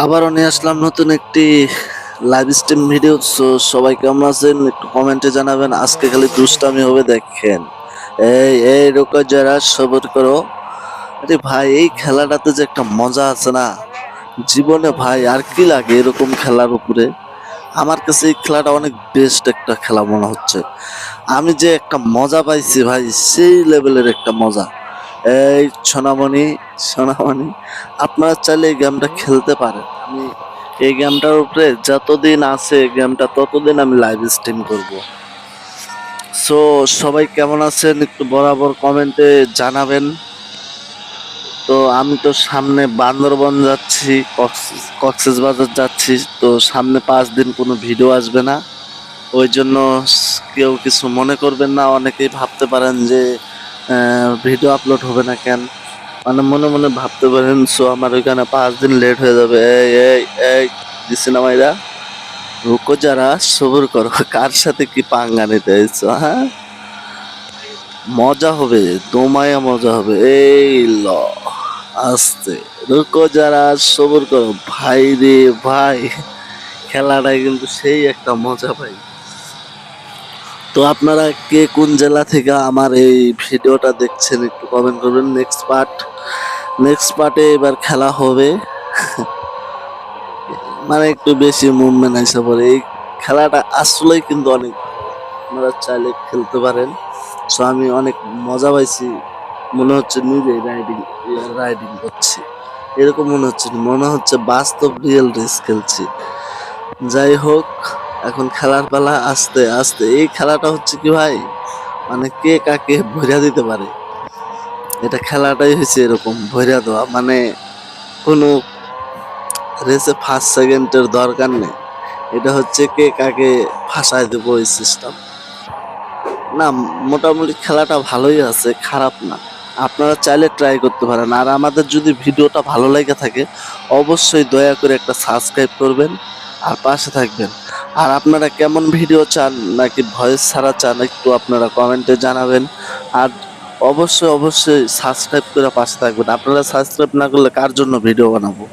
আবারও নিয়ে আসলাম নতুন একটি লাইভ স্ট্রিম ভিডিও। সবাই কেমন আছেন একটু কমেন্টে জানাবেন। আজকে খালি দুষ্টামি হবে দেখেন। এই রোকা যারা সবর করো। আরে ভাই এই খেলাটাতে যে একটা মজা আছে না জীবনে ভাই, আর কি লাগে এরকম খেলার উপরে। আমার কাছে এই খেলাটা অনেক বেস্ট একটা খেলা মনে হচ্ছে। আমি যে একটা মজা পাইছি ভাই, সেই লেভেলের একটা মজা। এই সোনামণি, সোনামণি, আপনারা চাইলে এই গেমটা খেলতে পারেন। আমি এই গেমটার উপরে যতদিন আছে গেমটা ততদিন আমি লাইভ স্ট্রিম করব। সো সবাই কেমন আছেন একটু বরাবর কমেন্টে জানাবেন। তো আমি তো সামনে বান্দরবন যাচ্ছি, কক্সবাজার যাচ্ছি। তো সামনে 5 দিন কোনো ভিডিও আসবে না। ওই জন্য কেউ কিছু মনে করবেন না। অনেকেই ভাবতে পারেন যে ভিডিও আপলোড হবে না কেন, মানে মনে মনে ভাবতে পারেন। সো আমার ওইখানে 5 দিন লেট হয়ে যাবে। এই এই এই দিছি না মাইরা, রুকো যারা সবুর করো। কার সাথে কি পাঙ্গা নিতে এসছো? হ্যাঁ, মজা হবে, দমায়া মজা হবে। এই ল আস্তে, রুকো যারা সবুর করো। ভাই রে ভাই, খেলাটাই কিন্তু সেই একটা মজা ভাই। তো আপনারা কে কোন জেলা থেকে আমার এই ভিডিওটা দেখছেন একটু কমেন্ট করবেন। নেক্সট পার্টে এবার খেলা হবে, মানে একটু বেশি মুভমেন্ট আসে পরে। এই খেলাটা আসলেই কিন্তু অনেক, আপনারা চাইলে খেলতে পারেন। সো আমি অনেক মজা পাইছি, মনে হচ্ছে নিজে রাইডিং করছি এরকম মনে হচ্ছে না, মনে হচ্ছে বাস্তব রিয়েল রেস খেলছি। যাই হোক, এখন খেলার পালা। আস্তে আস্তে এই খেলাটা হচ্ছে কি ভাই, মানে কে কাকে ভইরা দিতে পারে। এটা খেলাটাই হয়েছে এরকম ভইরা দেওয়া, মানে কোনো রেসে ফার্স্ট সেকেন্ডের দরকার নেই। এটা হচ্ছে কে কাকে ফাঁসায় দেবো এই সিস্টেম না। মোটামুটি খেলাটা ভালোই আছে, খারাপ না। আপনারা চাইলে ট্রাই করতে পারেন। আর আমাদের যদি ভিডিওটা ভালো লেগে থাকে অবশ্যই দয়া করে একটা সাবস্ক্রাইব করবেন আর পাশে থাকবেন। আর আপনারা কেমন ভিডিও চান, নাকি ভয়েস ছাড়া চান, একটু আপনারা কমেন্টে জানাবেন। আর অবশ্যই অবশ্যই সাবস্ক্রাইব করে পাশে থাকবেন। আপনারা সাবস্ক্রাইব না করলে কার জন্য ভিডিও বানাবো?